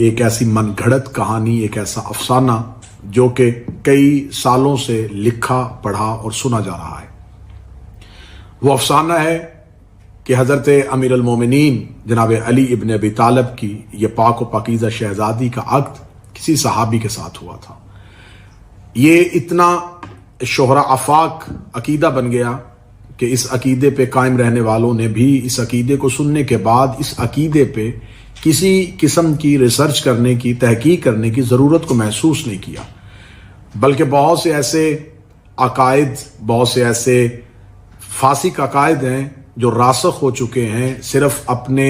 ایک ایسی من گھڑت کہانی، ایک ایسا افسانہ جو کہ کئی سالوں سے لکھا، پڑھا اور سنا جا رہا ہے۔ وہ افسانہ ہے کہ حضرت امیر المومنین جناب علی ابن ابی طالب کی یہ پاک و پاکیزہ شہزادی کا عقد کسی صحابی کے ساتھ ہوا تھا۔ یہ اتنا شہرہ آفاق عقیدہ بن گیا کہ اس عقیدے پہ قائم رہنے والوں نے بھی اس عقیدے کو سننے کے بعد اس عقیدے پہ کسی قسم کی ریسرچ کرنے کی، تحقیق کرنے کی ضرورت کو محسوس نہیں کیا، بلکہ بہت سے ایسے عقائد، بہت سے ایسے فاسق عقائد ہیں جو راسخ ہو چکے ہیں صرف اپنے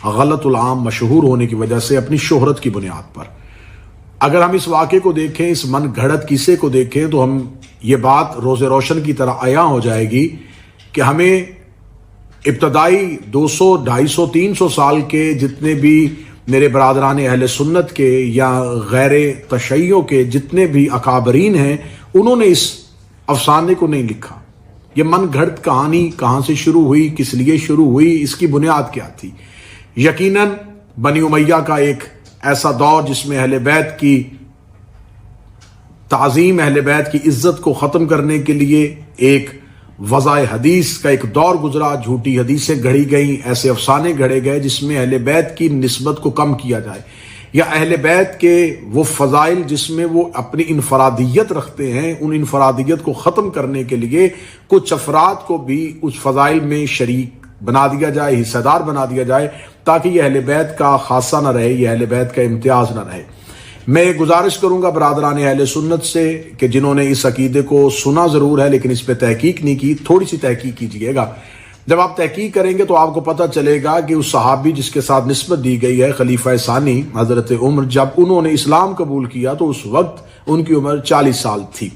غلط العام مشہور ہونے کی وجہ سے، اپنی شہرت کی بنیاد پر۔ اگر ہم اس واقعے کو دیکھیں، اس من گھڑت قصے کو دیکھیں، تو ہم یہ بات روز روشن کی طرح عیاں ہو جائے گی کہ ہمیں ابتدائی 200، 250، 300 سال کے جتنے بھی میرے برادران اہل سنت کے یا غیر تشیعوں کے جتنے بھی اکابرین ہیں، انہوں نے اس افسانے کو نہیں لکھا۔ یہ من گھڑت کہانی کہاں سے شروع ہوئی، کس لیے شروع ہوئی، اس کی بنیاد کیا تھی؟ یقیناً بنی امیہ کا ایک ایسا دور جس میں اہل بیت کی تعظیم، اہل بیت کی عزت کو ختم کرنے کے لیے ایک وضع حدیث کا ایک دور گزرا، جھوٹی حدیثیں گھڑی گئیں، ایسے افسانے گھڑے گئے جس میں اہل بیت کی نسبت کو کم کیا جائے، یا اہل بیت کے وہ فضائل جس میں وہ اپنی انفرادیت رکھتے ہیں، ان انفرادیت کو ختم کرنے کے لیے کچھ افراد کو بھی اس فضائل میں شریک بنا دیا جائے، حصہ دار بنا دیا جائے، تاکہ یہ اہل بیت کا خاصہ نہ رہے، یہ اہل بیت کا امتیاز نہ رہے۔ میں گزارش کروں گا برادران اہل سنت سے کہ جنہوں نے اس عقیدے کو سنا ضرور ہے لیکن اس پہ تحقیق نہیں کی، تھوڑی سی تحقیق کیجئے گا۔ جب آپ تحقیق کریں گے تو آپ کو پتہ چلے گا کہ اس صحابی جس کے ساتھ نسبت دی گئی ہے خلیفہ ثانی حضرت عمر، جب انہوں نے اسلام قبول کیا تو اس وقت ان کی عمر 40 سال تھی،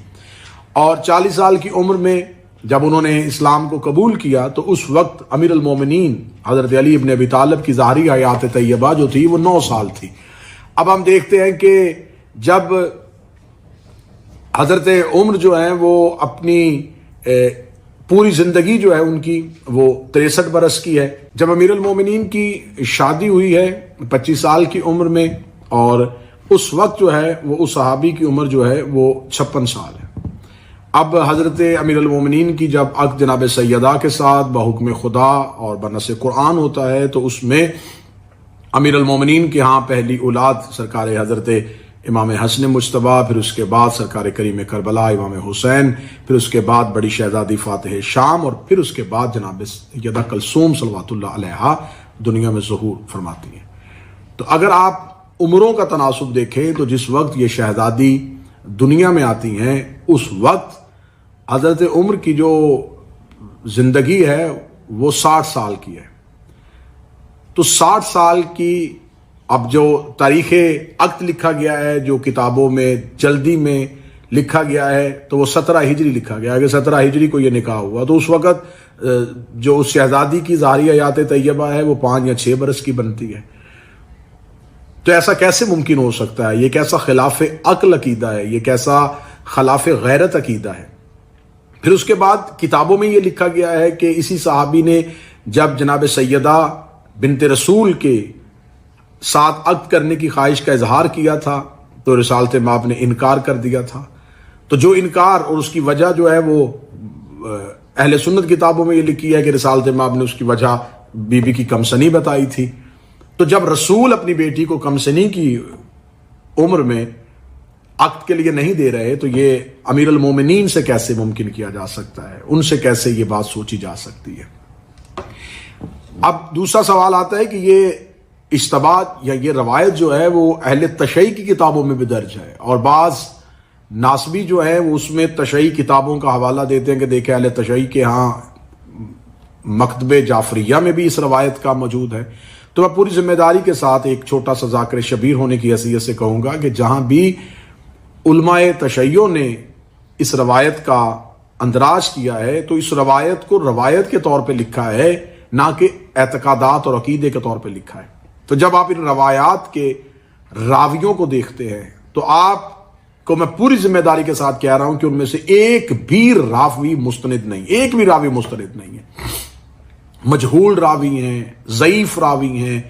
اور 40 سال کی عمر میں جب انہوں نے اسلام کو قبول کیا تو اس وقت امیر المومنین حضرت علی ابن ابی طالب کی ظاہری حیات طیبہ جو تھی وہ 9 سال تھی۔ اب ہم دیکھتے ہیں کہ جب حضرت عمر جو ہیں وہ اپنی پوری زندگی جو ہے ان کی وہ 63 برس کی ہے، جب امیر المومنین کی شادی ہوئی ہے 25 سال کی عمر میں، اور اس وقت جو ہے وہ اس صحابی کی عمر جو ہے وہ 56 سال ہے۔ اب حضرت امیر المومنین کی جب عقد جناب سیدہ کے ساتھ بحکم خدا اور بنص قرآن ہوتا ہے تو اس میں امیر المومنین کے ہاں پہلی اولاد سرکار حضرت امام حسن مجتبیٰ، پھر اس کے بعد سرکار کریم کربلا امام حسین، پھر اس کے بعد بڑی شہزادی فاتح شام، اور پھر اس کے بعد جناب سیدہ کلثوم صلوات اللہ علیہا دنیا میں ظہور فرماتی ہیں۔ تو اگر آپ عمروں کا تناسب دیکھیں تو جس وقت یہ شہزادی دنیا میں آتی ہیں اس وقت حضرت عمر کی جو زندگی ہے وہ 60 سال کی ہے۔ تو 60 سال کی اب جو تاریخ عقد لکھا گیا ہے، جو کتابوں میں جلدی میں لکھا گیا ہے، تو وہ 17 ہجری لکھا گیا ہے کہ 17 ہجری کو یہ نکاح ہوا، تو اس وقت جو اس شہزادی کی ظاہری حیات طیبہ ہے وہ 5 یا 6 برس کی بنتی ہے۔ تو ایسا کیسے ممکن ہو سکتا ہے؟ یہ کیسا خلاف عقل عقیدہ ہے، یہ کیسا خلاف غیرت عقیدہ ہے؟ پھر اس کے بعد کتابوں میں یہ لکھا گیا ہے کہ اسی صحابی نے جب جناب سیدہ بنت رسول کے ساتھ عقد کرنے کی خواہش کا اظہار کیا تھا تو رسالت مآب نے انکار کر دیا تھا۔ تو جو انکار اور اس کی وجہ جو ہے وہ اہل سنت کتابوں میں یہ لکھی ہے کہ رسالت مآب نے اس کی وجہ بی بی کی کمسنی بتائی تھی۔ تو جب رسول اپنی بیٹی کو کمسنی کی عمر میں عقد کے لیے نہیں دے رہے تو یہ امیر المومنین سے کیسے ممکن کیا جا سکتا ہے؟ ان سے کیسے یہ بات سوچی جا سکتی ہے؟ اب دوسرا سوال آتا ہے کہ یہ اشتباہ یا یہ روایت جو ہے وہ اہل تشیع کی کتابوں میں بھی درج ہے، اور بعض ناسبی جو ہے وہ اس میں تشیع کتابوں کا حوالہ دیتے ہیں کہ دیکھیں اہل تشیع کے ہاں مکتب جعفریہ میں بھی اس روایت کا موجود ہے۔ تو میں پوری ذمہ داری کے ساتھ ایک چھوٹا سا ذاکر شبیر ہونے کی حیثیت سے کہوں گا کہ جہاں بھی علماء تشیع نے اس روایت کا اندراج کیا ہے تو اس روایت کو روایت کے طور پہ لکھا ہے، نہ کہ اعتقادات اور عقیدے کے طور پہ لکھا ہے۔ تو جب آپ ان روایات کے راویوں کو دیکھتے ہیں تو آپ کو میں پوری ذمہ داری کے ساتھ کہہ رہا ہوں کہ ان میں سے ایک بھی راوی مستند نہیں، ایک بھی راوی مستند نہیں ہے، مجہول راوی ہیں، ضعیف راوی ہیں،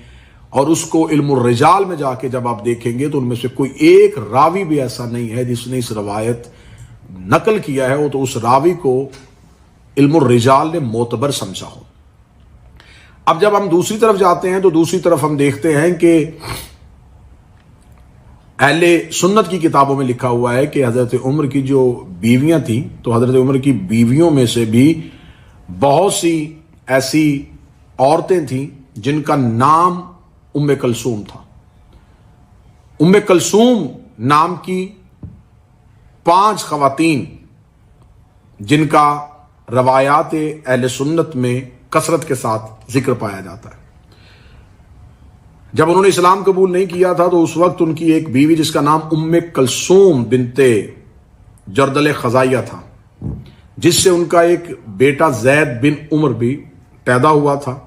اور اس کو علم الرجال میں جا کے جب آپ دیکھیں گے تو ان میں سے کوئی ایک راوی بھی ایسا نہیں ہے جس نے اس روایت نقل کیا ہے وہ تو اس راوی کو علم الرجال نے معتبر سمجھا ہو۔ اب جب ہم دوسری طرف جاتے ہیں تو دوسری طرف ہم دیکھتے ہیں کہ اہل سنت کی کتابوں میں لکھا ہوا ہے کہ حضرت عمر کی جو بیویاں تھیں تو حضرت عمر کی بیویوں میں سے بھی بہت سی ایسی عورتیں تھیں جن کا نام ام کلثوم تھا۔ ام کلثوم نام کی 5 خواتین جن کا روایات اہل سنت میں کثرت کے ساتھ ذکر پایا جاتا ہے۔ جب انہوں نے اسلام قبول نہیں کیا تھا تو اس وقت ان کی ایک بیوی جس کا نام ام کلثوم بنت جردل خزائیہ تھا، جس سے ان کا ایک بیٹا زید بن عمر بھی پیدا ہوا تھا،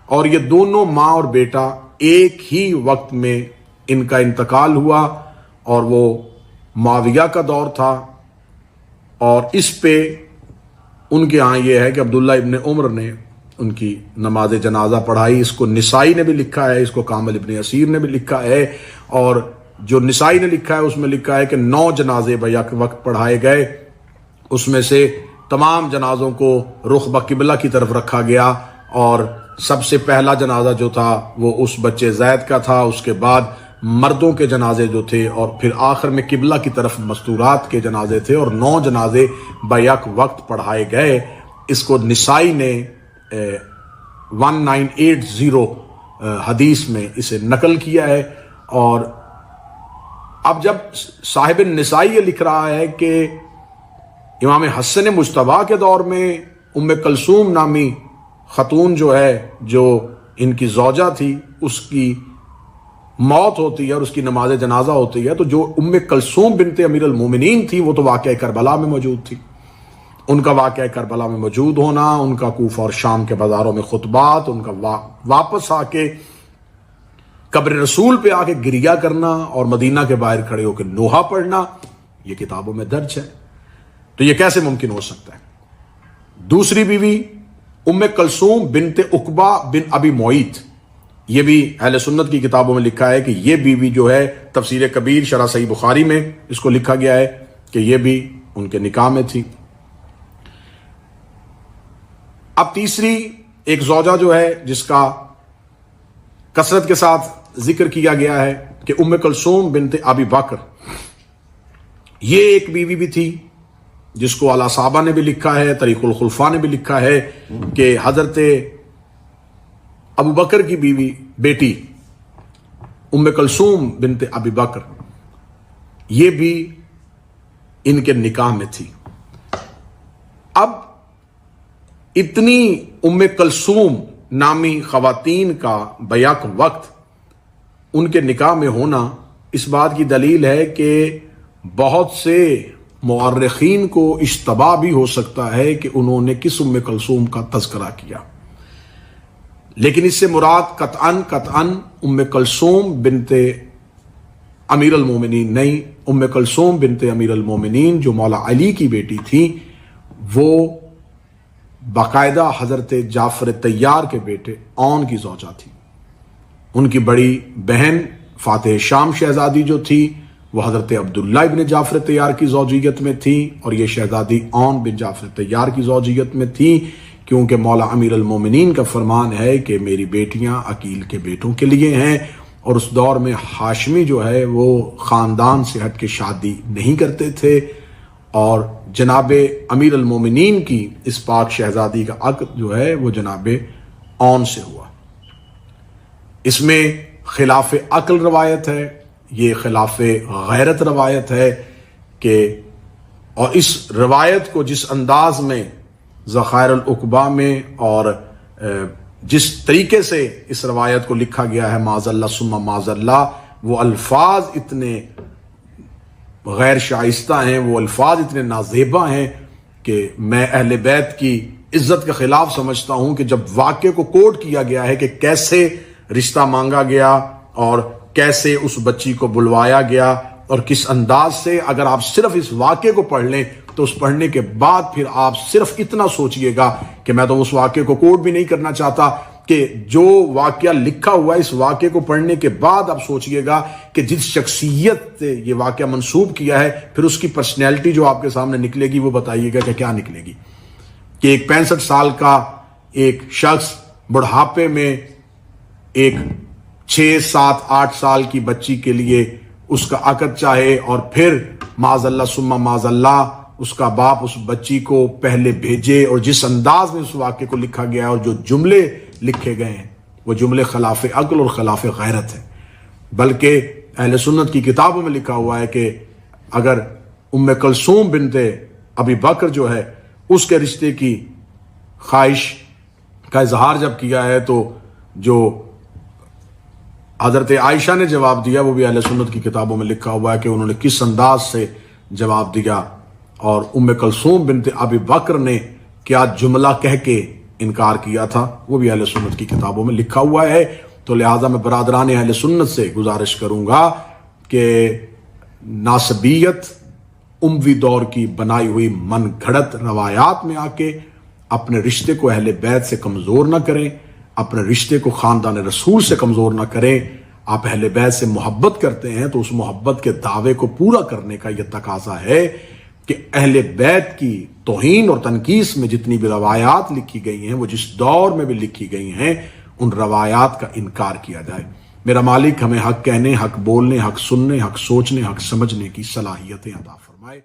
اور یہ دونوں ماں اور بیٹا ایک ہی وقت میں ان کا انتقال ہوا، اور وہ معاویہ کا دور تھا، اور اس پہ ان کے ہاں یہ ہے کہ عبداللہ ابن عمر نے ان کی نماز جنازہ پڑھائی۔ اس کو نسائی نے بھی لکھا ہے، اس کو کامل ابن اسیر نے بھی لکھا ہے، اور جو نسائی نے لکھا ہے اس میں لکھا ہے کہ 9 جنازے بیک وقت پڑھائے گئے، اس میں سے تمام جنازوں کو رخ بقبلہ کی طرف رکھا گیا، اور سب سے پہلا جنازہ جو تھا وہ اس بچے زید کا تھا، اس کے بعد مردوں کے جنازے جو تھے، اور پھر آخر میں قبلہ کی طرف مستورات کے جنازے تھے، اور 9 جنازے بیک وقت پڑھائے گئے۔ اس کو نسائی نے 1980 حدیث میں اسے نقل کیا ہے۔ اور اب جب صاحب نسائی یہ لکھ رہا ہے کہ امام حسن مجتبیٰ کے دور میں ام کلثوم نامی خاتون جو ہے، جو ان کی زوجہ تھی، اس کی موت ہوتی ہے اور اس کی نماز جنازہ ہوتی ہے، تو جو ام کلثوم بنت امیر المومنین تھی وہ تو واقعہ کربلا میں موجود تھی۔ ان کا واقعہ کربلا میں موجود ہونا، ان کا کوفہ اور شام کے بازاروں میں خطبات، ان کا واپس آ کے قبر رسول پہ آ کے گریہ کرنا اور مدینہ کے باہر کھڑے ہو کے نوحہ پڑھنا، یہ کتابوں میں درج ہے۔ تو یہ کیسے ممکن ہو سکتا ہے؟ دوسری بیوی ام کلثوم بنت عقبہ بن ابی معیط، یہ بھی اہل سنت کی کتابوں میں لکھا ہے کہ یہ بیوی جو ہے تفسیر کبیر شرح صحیح بخاری میں اس کو لکھا گیا ہے کہ یہ بھی ان کے نکاح میں تھی۔ اب تیسری ایک زوجہ جو ہے جس کا کثرت کے ساتھ ذکر کیا گیا ہے کہ ام کلثوم بنت ابی بکر، یہ ایک بیوی بھی تھی جس کو اعلیٰ صحابہ نے بھی لکھا ہے، طریق الخلفاء نے بھی لکھا ہے کہ حضرت ابو بکر کی بیوی بیٹی ام کلثوم بنت ابی بکر یہ بھی ان کے نکاح میں تھی۔ اب اتنی ام کلثوم نامی خواتین کا بیک وقت ان کے نکاح میں ہونا اس بات کی دلیل ہے کہ بہت سے مورخین کو اشتباہ بھی ہو سکتا ہے کہ انہوں نے کس ام کلثوم کا تذکرہ کیا، لیکن اس سے مراد قطعاً ام کلثوم بنت امیر المومنین نہیں۔ ام کلثوم بنت امیر المومنین جو مولا علی کی بیٹی تھی، وہ باقاعدہ حضرت جعفر طیار کے بیٹے اون کی زوجہ تھی۔ ان کی بڑی بہن فاتح شام شہزادی جو تھی وہ حضرت عبداللہ ابن جعفر طیار کی زوجیت میں تھی، اور یہ شہزادی اون بن جعفر طیار کی زوجیت میں تھی، کیونکہ مولا امیر المومنین کا فرمان ہے کہ میری بیٹیاں عقیل کے بیٹوں کے لیے ہیں، اور اس دور میں ہاشمی جو ہے وہ خاندان سے ہٹ کے شادی نہیں کرتے تھے، اور جناب امیر المومنین کی اس پاک شہزادی کا عقد جو ہے وہ جناب اون سے ہوا۔ اس میں خلاف عقل روایت ہے، یہ خلاف غیرت روایت ہے کہ، اور اس روایت کو جس انداز میں ذخائر العقبہ میں اور جس طریقے سے اس روایت کو لکھا گیا ہے معاذ اللہ ثم معاذ اللہ، وہ الفاظ اتنے غیر شائستہ ہیں، وہ الفاظ اتنے نازیبا ہیں کہ میں اہل بیت کی عزت کے خلاف سمجھتا ہوں کہ جب واقعے کو کوٹ کیا گیا ہے کہ کیسے رشتہ مانگا گیا اور کیسے اس بچی کو بلوایا گیا اور کس انداز سے، اگر آپ صرف اس واقعے کو پڑھ لیں تو اس پڑھنے کے بعد پھر آپ صرف اتنا سوچئے گا کہ میں تو اس واقعے کو کوٹ بھی نہیں کرنا چاہتا کہ جو واقعہ لکھا ہوا ہے اس واقعے کو پڑھنے کے بعد آپ سوچئے گا کہ جس شخصیت سے یہ واقعہ منسوب کیا ہے پھر اس کی پرسنالٹی جو آپ کے سامنے نکلے گی وہ بتائیے گا کہ کیا نکلے گی. کہ ایک 65 سال کا ایک شخص بڑھاپے میں ایک 6 7 8 سال کی بچی کے لیے اس کا عقد چاہے اور پھر معاذ اللہ ثم معاذ اللہ اس کا باپ اس بچی کو پہلے بھیجے، اور جس انداز میں اس واقعے کو لکھا گیا ہے اور جو جملے لکھے گئے ہیں وہ جملے خلاف عقل اور خلاف غیرت ہیں. بلکہ اہل سنت کی کتابوں میں لکھا ہوا ہے کہ اگر ام کلثوم بنت ابی بکر جو ہے اس کے رشتے کی خواہش کا اظہار جب کیا ہے تو جو حضرت عائشہ نے جواب دیا وہ بھی اہل سنت کی کتابوں میں لکھا ہوا ہے کہ انہوں نے کس انداز سے جواب دیا، اور ام کلثوم بنت ابی بکر نے کیا جملہ کہہ کے انکار کیا تھا وہ بھی اہل سنت کی کتابوں میں لکھا ہوا ہے. تو لہٰذا میں برادران اہل سنت سے گزارش کروں گا کہ ناسبیت اموی دور کی بنائی ہوئی من گھڑت روایات میں آ کے اپنے رشتے کو اہل بیت سے کمزور نہ کریں، اپنے رشتے کو خاندان رسول سے کمزور نہ کریں. آپ اہل بیت سے محبت کرتے ہیں تو اس محبت کے دعوے کو پورا کرنے کا یہ تقاضا ہے کہ اہل بیت کی توہین اور تنقیص میں جتنی بھی روایات لکھی گئی ہیں وہ جس دور میں بھی لکھی گئی ہیں ان روایات کا انکار کیا جائے. میرا مالک ہمیں حق کہنے، حق بولنے، حق سننے، حق سوچنے، حق سمجھنے کی صلاحیتیں عطا فرمائے.